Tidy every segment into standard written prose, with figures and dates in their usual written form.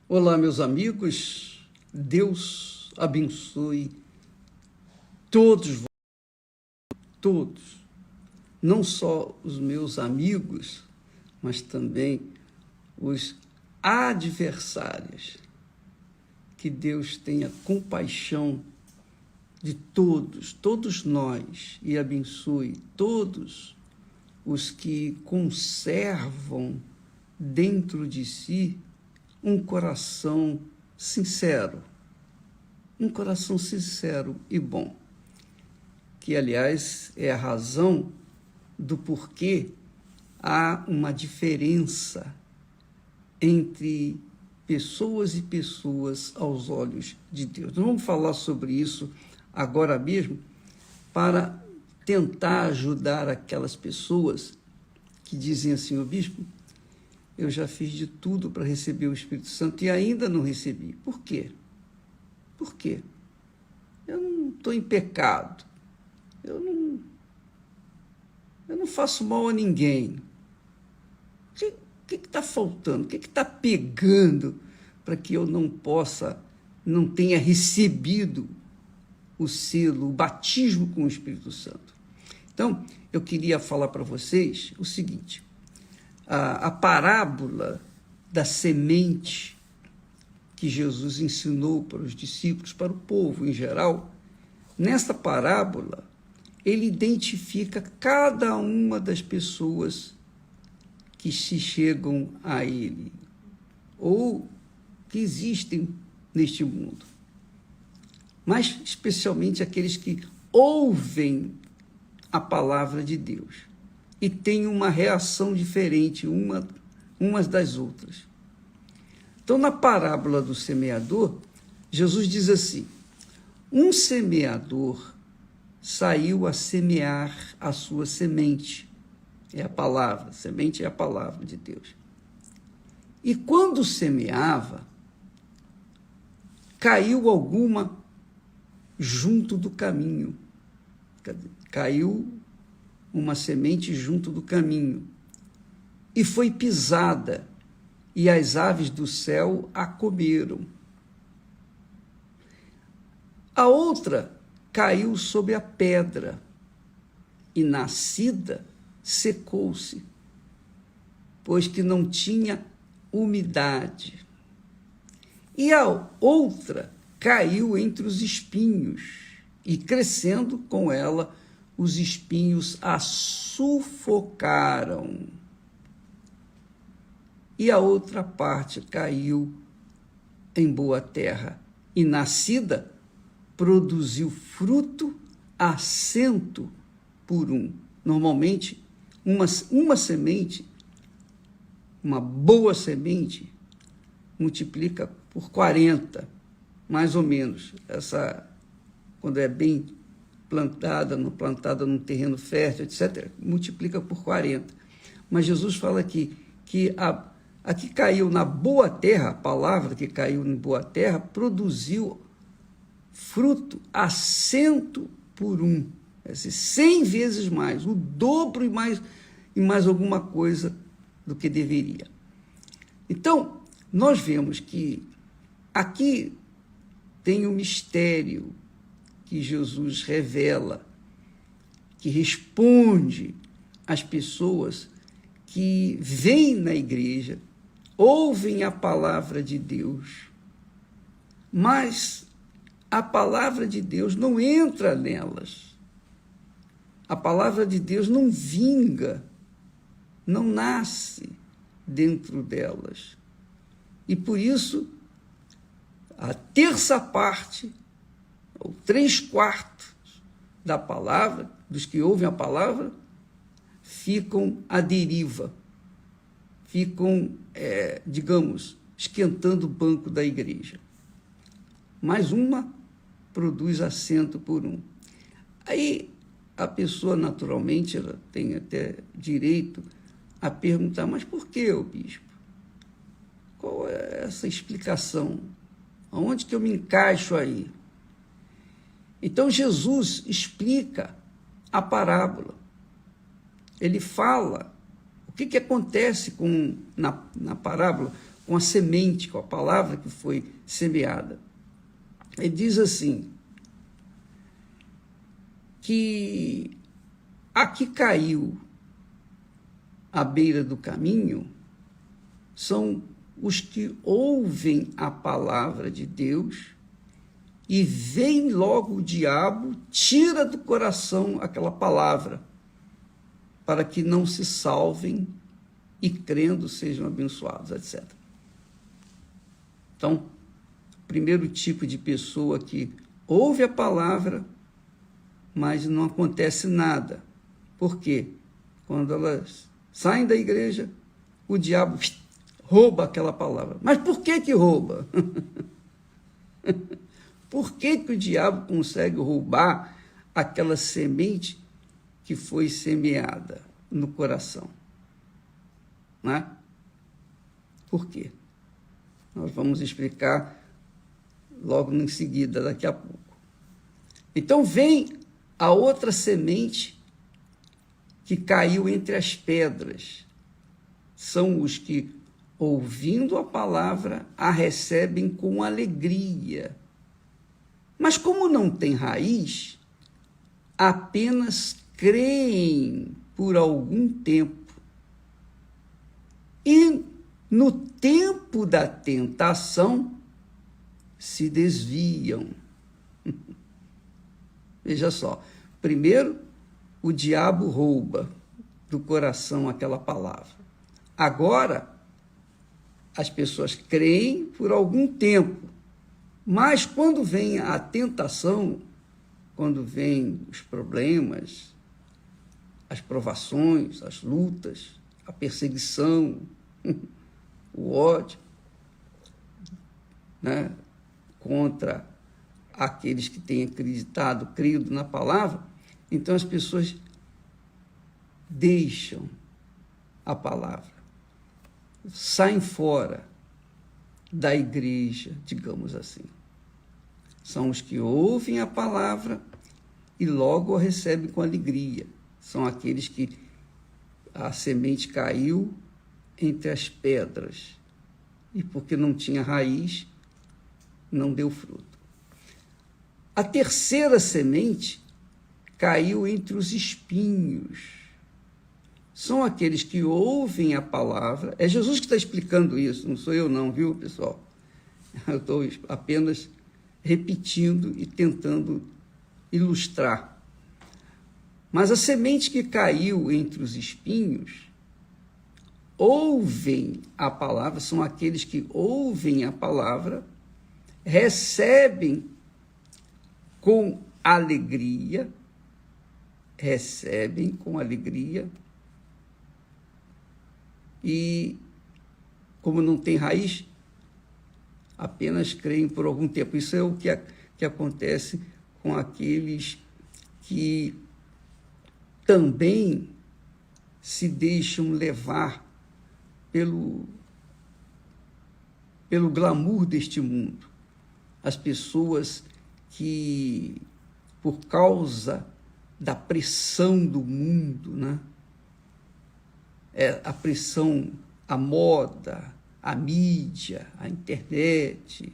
Olá, meus amigos, Deus abençoe todos, todos, não só os meus amigos, mas também os adversários. Que Deus tenha compaixão de todos nós, e abençoe todos os que conservam dentro de si um coração sincero e bom, que, aliás, é a razão do porquê há uma diferença entre pessoas e pessoas aos olhos de Deus. Nós vamos falar sobre isso agora mesmo para tentar ajudar aquelas pessoas que dizem assim: ô bispo, eu já fiz de tudo para receber o Espírito Santo e ainda não recebi. Por quê? Por quê? Eu não estou em pecado. Eu não faço mal a ninguém. O que está faltando? O que está pegando para que eu não tenha recebido o selo, o batismo com o Espírito Santo? Então, eu queria falar para vocês o seguinte: a parábola da semente que Jesus ensinou para os discípulos, para o povo em geral, nesta parábola, ele identifica cada uma das pessoas que se chegam a ele, ou que existem neste mundo, mas especialmente aqueles que ouvem a palavra de Deus e têm uma reação diferente umas das outras. Então, na parábola do semeador, Jesus diz assim: um semeador saiu a semear a sua semente. É a palavra, semente é a palavra de Deus. E quando semeava, caiu alguma junto do caminho. Caiu uma semente junto do caminho e foi pisada, e as aves do céu a comeram. A outra caiu sobre a pedra e, nascida, secou-se, pois que não tinha umidade. E a outra caiu entre os espinhos, e, crescendo com ela, os espinhos a sufocaram. E a outra parte caiu em boa terra, e, nascida, produziu fruto a 100%. Normalmente, uma semente, uma boa semente, multiplica por 40, mais ou menos. Essa, quando é bem plantada num terreno fértil, etc., multiplica por 40. Mas Jesus fala aqui que a que caiu na boa terra, a palavra que caiu em boa terra, produziu fruto a 100%, é dizer, 100 vezes mais, o dobro e mais alguma coisa do que deveria. Então, nós vemos que aqui tem um mistério que Jesus revela, que responde às pessoas que vêm na igreja, ouvem a palavra de Deus, mas a palavra de Deus não entra nelas. A palavra de Deus não vinga, não nasce dentro delas. E por isso, a terça parte, ou 3/4 da palavra, dos que ouvem a palavra, ficam à deriva, ficam, digamos, esquentando o banco da igreja. Mais uma produz a 100%. Aí a pessoa, naturalmente, ela tem até direito a perguntar: mas por que, ô bispo? Qual é essa explicação? Aonde que eu me encaixo aí? Então, Jesus explica a parábola. Ele fala o que acontece na parábola com a semente, com a palavra que foi semeada. Ele diz assim, que a que caiu à beira do caminho são os que ouvem a palavra de Deus e vem logo o diabo, tira do coração aquela palavra, para que não se salvem e crendo sejam abençoados, etc. Então, o primeiro tipo de pessoa que ouve a palavra, mas não acontece nada. Por quê? Quando elas saem da igreja, o diabo rouba aquela palavra. Mas por que rouba? Por que o diabo consegue roubar aquela semente que foi semeada no coração? Não é? Por quê? Nós vamos explicar logo em seguida, daqui a pouco. Então vem a outra semente que caiu entre as pedras. São os que, ouvindo a palavra, a recebem com alegria. Mas como não tem raiz, apenas creem por algum tempo. E no tempo da tentação, se desviam. Veja só, primeiro, o diabo rouba do coração aquela palavra. Agora, as pessoas creem por algum tempo, mas quando vem a tentação, quando vem os problemas, as provações, as lutas, a perseguição, o ódio, né, contra aqueles que têm acreditado, crido na palavra, então as pessoas deixam a palavra, saem fora da igreja, digamos assim. São os que ouvem a palavra e logo a recebem com alegria. São aqueles que a semente caiu entre as pedras e porque não tinha raiz, não deu fruto. A terceira semente caiu entre os espinhos. São aqueles que ouvem a palavra. É Jesus que está explicando isso, não sou eu não, viu, pessoal? Eu estou apenas repetindo e tentando ilustrar. Mas a semente que caiu entre os espinhos, ouvem a palavra, são aqueles que ouvem a palavra, recebem com alegria, e, como não tem raiz, apenas creem por algum tempo. Isso é o que acontece com aqueles que também se deixam levar pelo glamour deste mundo. As pessoas que, por causa da pressão do mundo, né? A pressão, a moda, a mídia, a internet,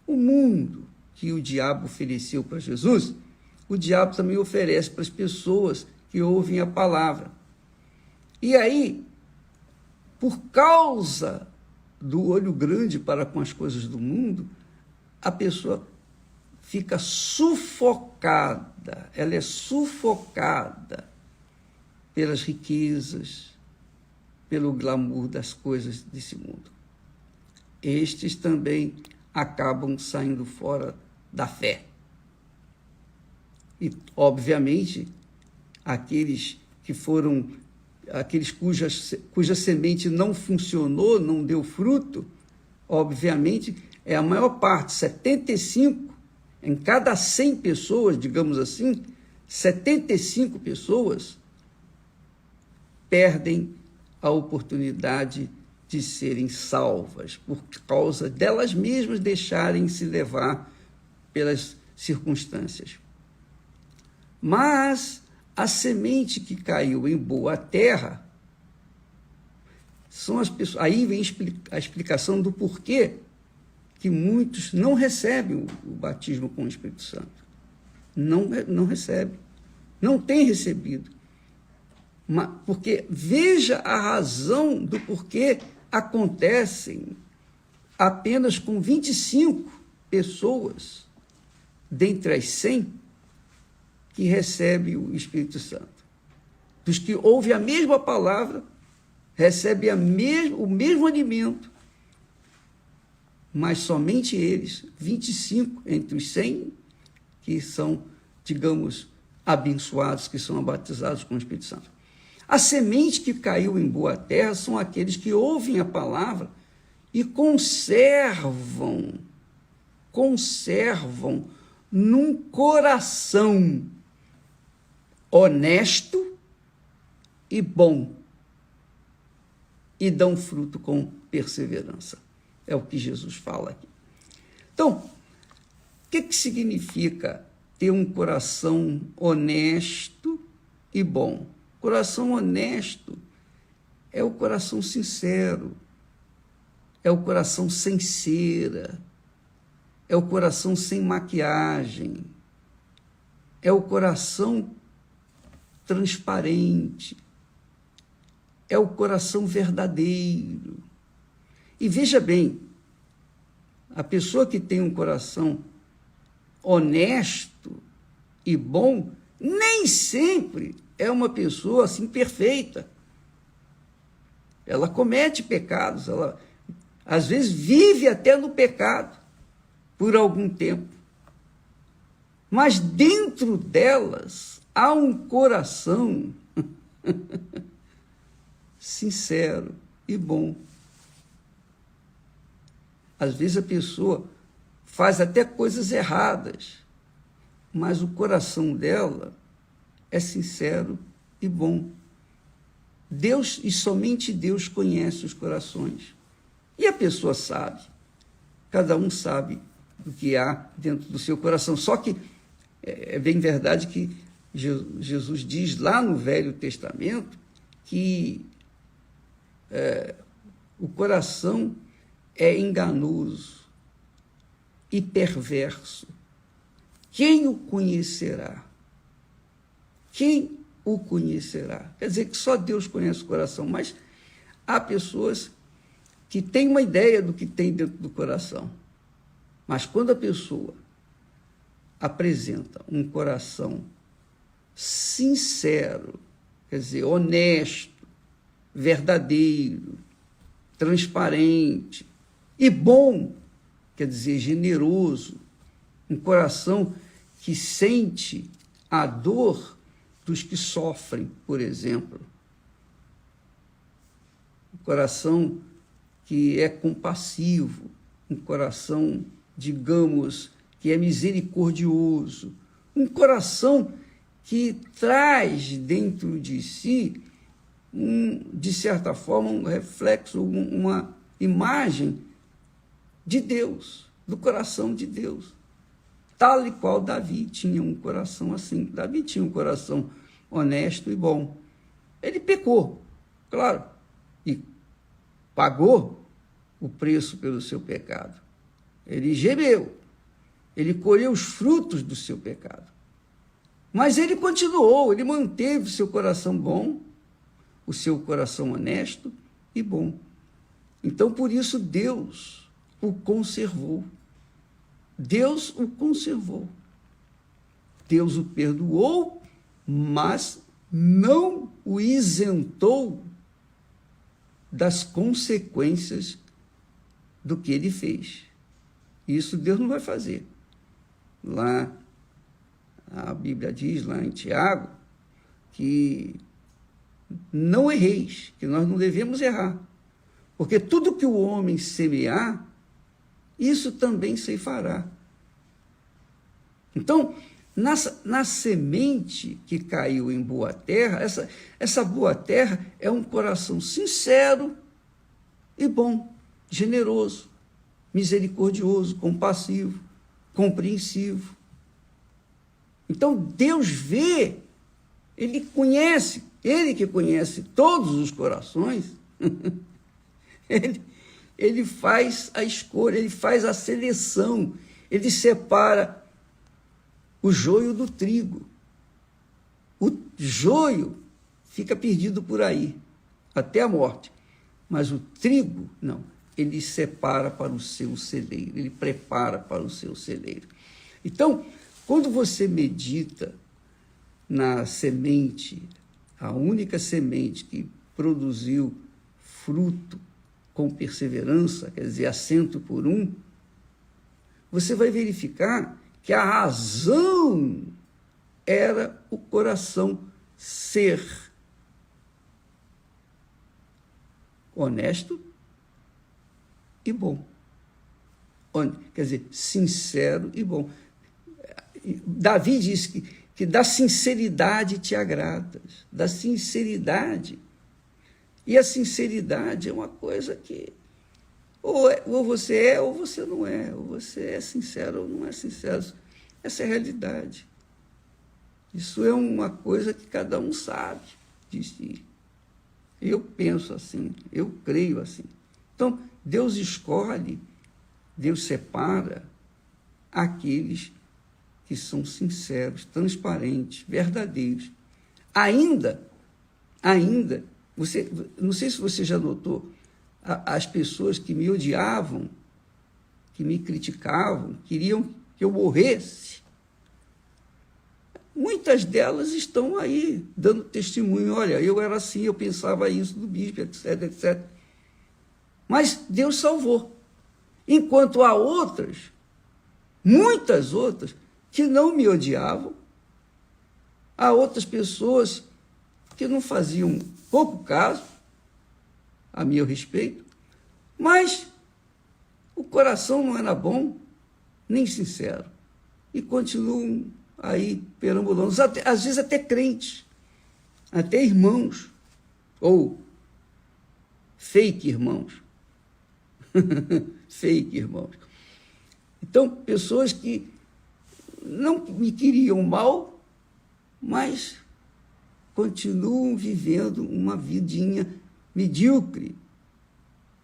o mundo que o diabo ofereceu para Jesus, o diabo também oferece para as pessoas que ouvem a palavra. E aí, por causa do olho grande para com as coisas do mundo, a pessoa fica sufocada, ela é sufocada pelas riquezas, pelo glamour das coisas desse mundo. Estes também acabam saindo fora da fé. E, obviamente, aqueles cuja semente não funcionou, não deu fruto, obviamente, é a maior parte, 75, em cada 100 pessoas, digamos assim, 75 pessoas perdem a oportunidade de serem salvas, por causa delas mesmas deixarem se levar pelas circunstâncias. Mas a semente que caiu em boa terra são as pessoas. Aí vem a explicação do porquê que muitos não recebem o batismo com o Espírito Santo. Não recebem, não têm recebido. Porque veja a razão do porquê acontecem apenas com 25 pessoas dentre as 100 que recebem o Espírito Santo. Dos que ouvem a mesma palavra, recebem o mesmo alimento, mas somente eles, 25 entre os 100, que são, digamos, abençoados, que são batizados com o Espírito Santo. A semente que caiu em boa terra são aqueles que ouvem a palavra e conservam num coração honesto e bom, e dão fruto com perseverança. É o que Jesus fala aqui. Então, o que significa ter um coração honesto e bom? Coração honesto é o coração sincero, é o coração sem cera, é o coração sem maquiagem, é o coração transparente, é o coração verdadeiro. E veja bem, a pessoa que tem um coração honesto e bom, nem sempre é uma pessoa assim perfeita. Ela comete pecados, ela às vezes vive até no pecado por algum tempo. Mas dentro delas há um coração sincero e bom. Às vezes a pessoa faz até coisas erradas, mas o coração dela é sincero e bom. Deus, e somente Deus, conhece os corações. E a pessoa sabe, cada um sabe o que há dentro do seu coração. Só que é bem verdade que Jesus diz lá no Velho Testamento que o coração é enganoso e perverso. Quem o conhecerá? Quem o conhecerá? Quer dizer que só Deus conhece o coração, mas há pessoas que têm uma ideia do que tem dentro do coração. Mas quando a pessoa apresenta um coração sincero, quer dizer, honesto, verdadeiro, transparente e bom, quer dizer, generoso, um coração que sente a dor dos que sofrem, por exemplo. Um coração que é compassivo, um coração, digamos, que é misericordioso, um coração que traz dentro de si, de certa forma, um reflexo, uma imagem de Deus, do coração de Deus. Tal e qual Davi tinha um coração assim. Davi tinha um coração honesto e bom. Ele pecou, claro, e pagou o preço pelo seu pecado. Ele gemeu, ele colheu os frutos do seu pecado. Mas ele continuou, ele manteve o seu coração bom, o seu coração honesto e bom. Então, por isso, Deus o conservou. Deus o conservou. Deus o perdoou, mas não o isentou das consequências do que ele fez. Isso Deus não vai fazer. Lá, a Bíblia diz, lá em Tiago, que não erreis, que nós não devemos errar. Porque tudo que o homem semear, isso também ceifará. Então, na semente que caiu em boa terra, essa boa terra é um coração sincero e bom, generoso, misericordioso, compassivo, compreensivo. Então, Deus vê, Ele que conhece todos os corações, Ele, ele faz a escolha, ele faz a seleção, ele separa o joio do trigo. O joio fica perdido por aí, até a morte. Mas o trigo, não. Ele separa para o seu celeiro, ele prepara para o seu celeiro. Então, quando você medita na semente, a única semente que produziu fruto com perseverança, quer dizer, a 100 por 1, você vai verificar que a razão era o coração ser honesto e bom. Quer dizer, sincero e bom. Davi diz que da sinceridade te agradas, da sinceridade. E a sinceridade é uma coisa que ou você é ou você não é, ou você é sincero ou não é sincero. Essa é a realidade. Isso é uma coisa que cada um sabe de si. Eu penso assim, eu creio assim. Então, Deus escolhe, Deus separa aqueles que são sinceros, transparentes, verdadeiros. Ainda, não sei se você já notou, as pessoas que me odiavam, que me criticavam, queriam que eu morresse, muitas delas estão aí dando testemunho. Olha, eu era assim, eu pensava isso do bispo, etc, etc. Mas Deus salvou. Enquanto há outras, muitas outras, que não me odiavam, há outras pessoas que não faziam pouco caso a meu respeito, mas o coração não era bom, nem sincero, e continuam aí perambulando, às vezes até crentes, até irmãos, ou fake irmãos. Fake irmãos. Então, pessoas que não me queriam mal, mas continuam vivendo uma vidinha medíocre,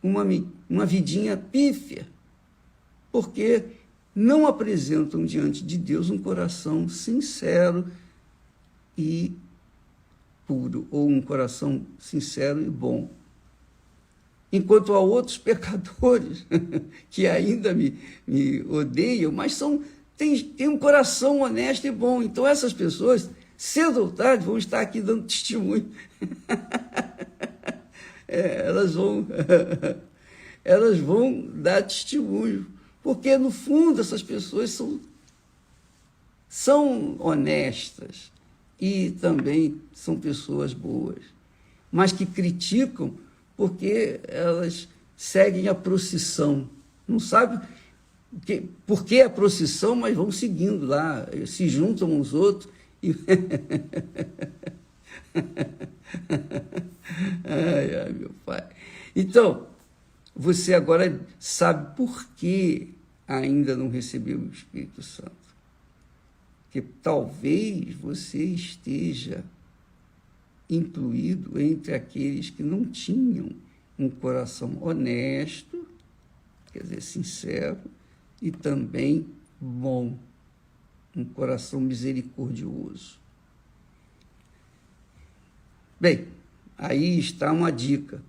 uma vidinha pífia, porque não apresentam diante de Deus um coração sincero e puro, ou um coração sincero e bom. Enquanto há outros pecadores que ainda me odeiam, mas têm um coração honesto e bom. Então, essas pessoas, cedo ou tarde, vão estar aqui dando testemunho. Elas vão dar testemunho, porque, no fundo, essas pessoas são honestas e também são pessoas boas, mas que criticam porque elas seguem a procissão. Não sabem por que a procissão, mas vão seguindo lá, se juntam uns outros e... ai, meu pai. Então, você agora sabe por que ainda não recebeu o Espírito Santo. Porque talvez você esteja incluído entre aqueles que não tinham um coração honesto, quer dizer, sincero, e também bom, um coração misericordioso. Bem, aí está uma dica.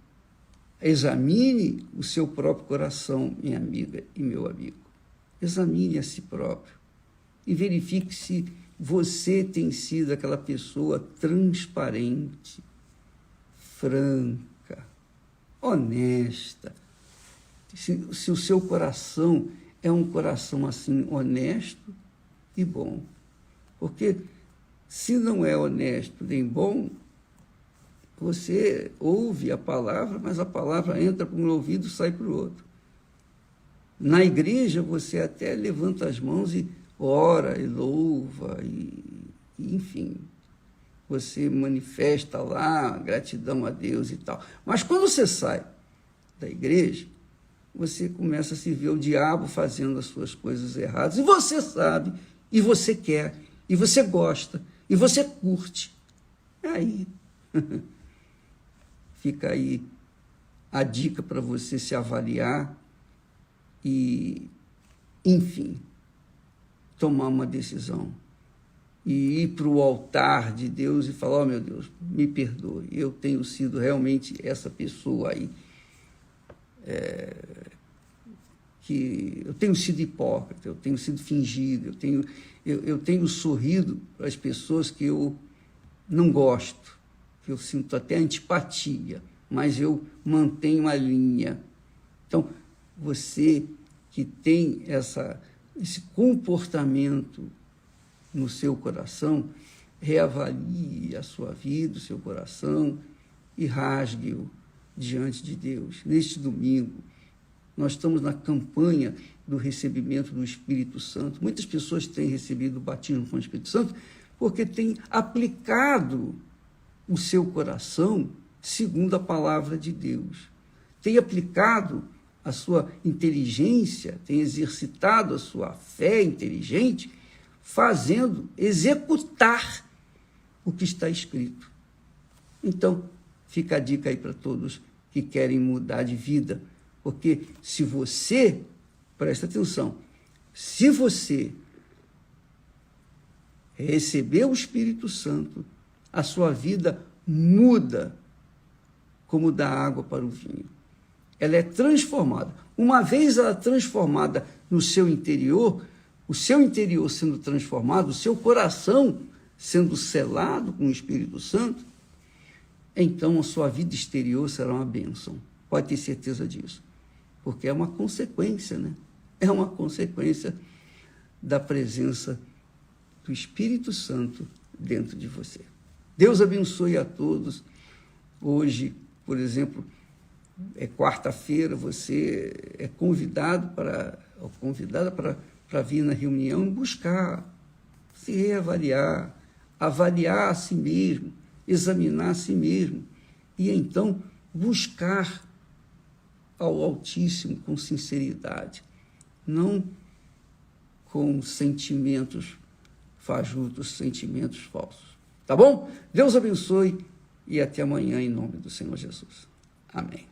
Examine o seu próprio coração, minha amiga e meu amigo. Examine a si próprio e verifique se você tem sido aquela pessoa transparente, franca, honesta. Se o seu coração é um coração assim honesto e bom. Porque se não é honesto nem bom, você ouve a palavra, mas a palavra entra por um ouvido e sai para o outro. Na igreja, você até levanta as mãos e ora e louva, enfim, você manifesta lá gratidão a Deus e tal. Mas quando você sai da igreja, você começa a se ver o diabo fazendo as suas coisas erradas, e você sabe, e você quer, e você gosta, e você curte. Aí, fica aí a dica para você se avaliar e, enfim, tomar uma decisão e ir para o altar de Deus e falar: oh, meu Deus, me perdoe, eu tenho sido realmente essa pessoa aí, que eu tenho sido hipócrita, eu tenho sido fingido, eu tenho sorrido para as pessoas que eu não gosto, que eu sinto até antipatia, mas eu mantenho a linha. Então, você que tem esse comportamento no seu coração, reavalie a sua vida, o seu coração e rasgue-o diante de Deus. Neste domingo, nós estamos na campanha do recebimento do Espírito Santo. Muitas pessoas têm recebido o batismo com o Espírito Santo porque têm aplicado o seu coração segundo a palavra de Deus. Têm aplicado a sua inteligência, têm exercitado a sua fé inteligente, executar o que está escrito. Então, fica a dica aí para todos que querem mudar de vida, porque se você, presta atenção, se você receber o Espírito Santo, a sua vida muda como da água para o vinho. Ela é transformada. Uma vez ela transformada no seu interior, o seu interior sendo transformado, o seu coração sendo selado com o Espírito Santo, então a sua vida exterior será uma bênção. Pode ter certeza disso. Porque é uma consequência, né? É uma consequência da presença do Espírito Santo dentro de você. Deus abençoe a todos. Hoje, por exemplo, é quarta-feira, você é convidada para vir na reunião e buscar, se reavaliar, avaliar a si mesmo, examinar a si mesmo e então buscar ao Altíssimo com sinceridade, não com sentimentos fajutos, sentimentos falsos. Tá bom? Deus abençoe e até amanhã em nome do Senhor Jesus. Amém.